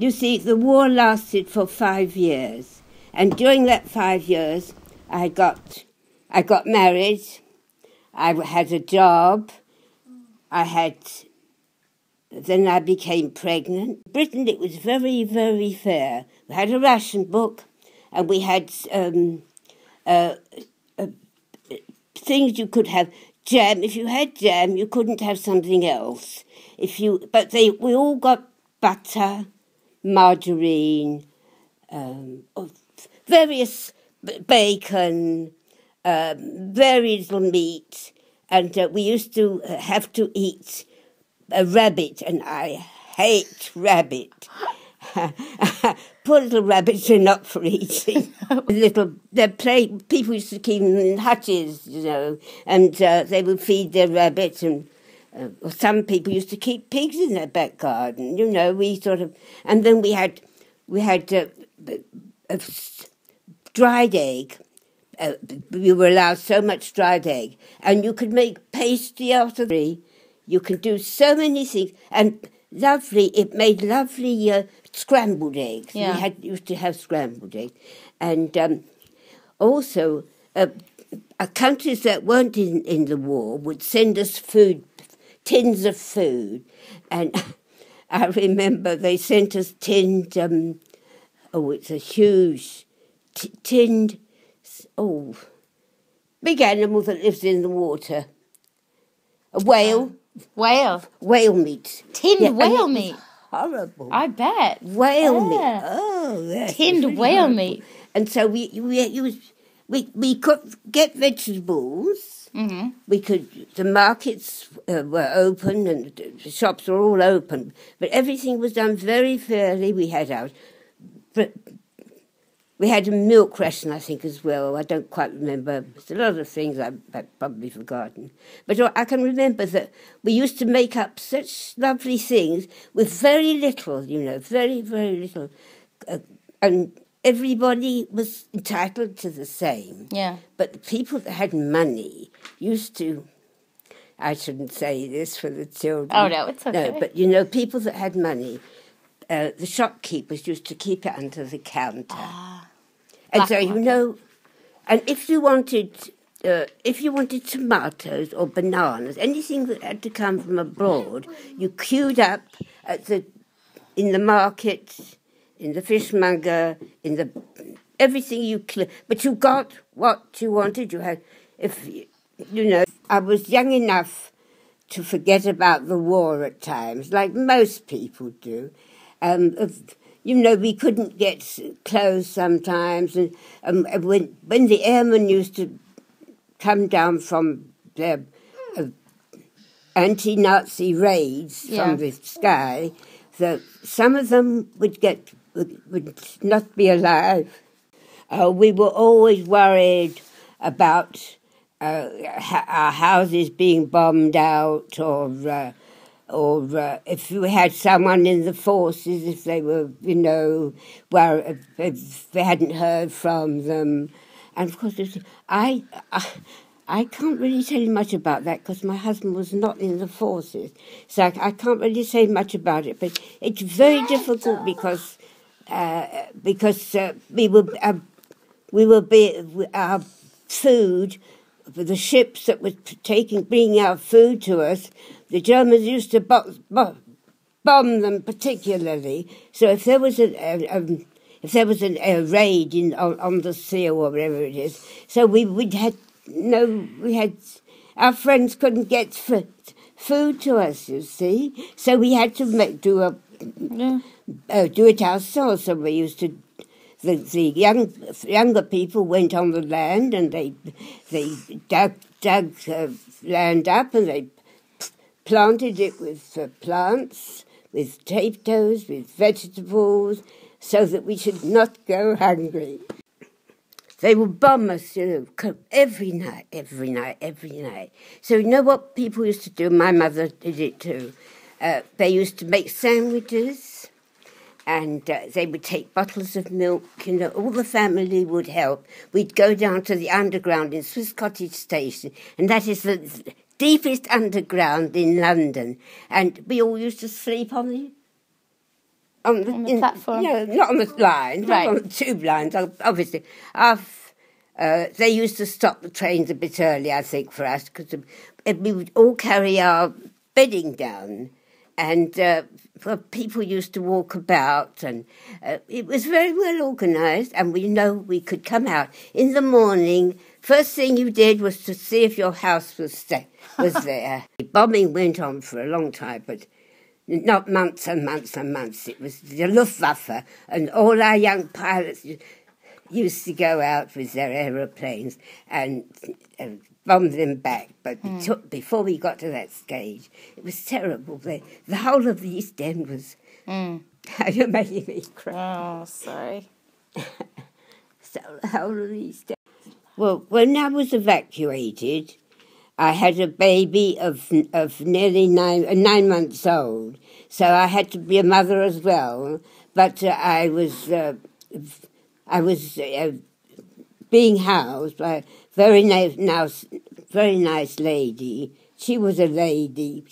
You see, the war lasted for 5 years, and during that 5 years, I got married. I had a job. Then I became pregnant. In Britain, it was very, very fair. We had a ration book, and we had things you could have. Jam. If you had jam, you couldn't have something else. We all got butter, margarine, various bacon, very little meat, and we used to have to eat a rabbit, and I hate rabbit. Poor little rabbits are not for eating. People used to keep them in hutches, and they would feed their rabbits, and some people used to keep pigs in their back garden. And then we had a dried egg. We were allowed so much dried egg, and you could make pastry out of it. You could do so many things, and it made lovely scrambled eggs. Yeah. We used to have scrambled eggs, and also countries that weren't in the war would send us food, tins of food, and I remember they sent us tinned. It's a huge tinned. Big animal that lives in the water. A whale. Whale meat. Tinned whale meat. Horrible. I bet. Whale meat. Oh, yes. Tinned whale meat. And so we could get vegetables. Mm-hmm. The markets were open and the shops were all open, but everything was done very fairly. We had a milk ration, I think, as well. I don't quite remember. There's a lot of things I've probably forgotten. But I can remember that we used to make up such lovely things with very little, very, very little. And everybody was entitled to the same. Yeah. But the people that had money used to... I shouldn't say this for the children. Oh, no, it's okay. No, but, people that had money, the shopkeepers used to keep it under the counter. Ah. And so, and if you wanted tomatoes or bananas, anything that had to come from abroad, you queued up in the market, in the fishmonger, everything but you got what you wanted. You had, I was young enough to forget about the war at times, like most people do. We couldn't get clothes sometimes, and when the airmen used to come down from their anti-Nazi raids from the sky, some of them would not be alive. We were always worried about our houses being bombed out, or if we had someone in the forces, if they were, if they hadn't heard from them. And of course, I can't really tell you much about that because my husband was not in the forces. So I can't really say much about it. But it's very difficult because our food, the ships that were bringing our food to us, the Germans used to bomb them particularly. So if there was a raid on the sea or whatever it is, so our friends couldn't get food to us. You see, so we had to do it ourselves. So we used to. The younger people went on the land and they dug land up and they planted it with plants, with potatoes, with vegetables, so that we should not go hungry. They would bomb us, every night. So you know what people used to do? My mother did it too. They used to make sandwiches, and they would take bottles of milk. All the family would help. We'd go down to the underground in Swiss Cottage Station, and that is the deepest underground in London. And we all used to sleep on on the platform? No, not on the lines, Right. not on the tube lines, obviously. They used to stop the trains a bit early, I think, for us, because we would all carry our bedding down, and people used to walk about, and it was very well organised, and we could come out in the morning. First thing you did was to see if your house was there. Bombing went on for a long time, but not months and months and months. It was the Luftwaffe, and all our young pilots used to go out with their aeroplanes and bomb them back. But before we got to that stage, it was terrible. The whole of the East End was... You're making me cry. Oh, sorry. So the whole of the East End. Well, when I was evacuated, I had a baby of nearly 9 months old, so I had to be a mother as well. But I was being housed by a very nice lady. She was a lady,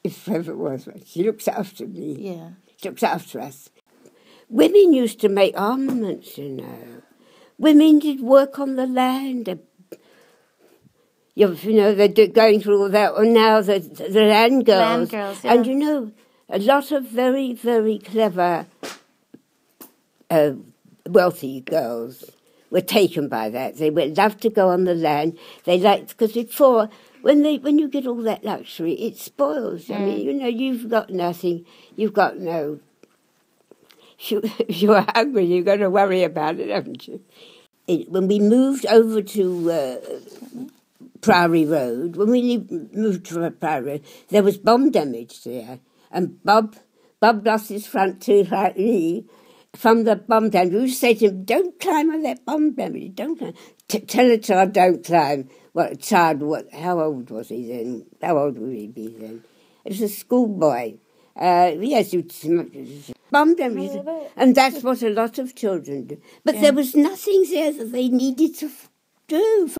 if ever was one. She looks after me. Yeah. She looks after us. Women used to make armaments, you know. Women did work on the land. You know, they're going through all that. And now the land girls. Land girls, yeah. And, you know, a lot of very, very clever, wealthy girls were taken by that. They would love to go on the land. They liked, because before, when you get all that luxury, it spoils. I mean, you know, you've got nothing. You've got no... If you're hungry, you've got to worry about it, haven't you? When we moved over to Priory Road, moved to Priory Road, there was bomb damage there. And Bob lost his front tooth like me from the bomb damage. We used to say to him, don't climb on that bomb damage, don't climb. Tell a child, don't climb. How old was he then? How old would he be then? He was a schoolboy. Yes, bomb damage. And that's what a lot of children do. But there was nothing there that they needed to do.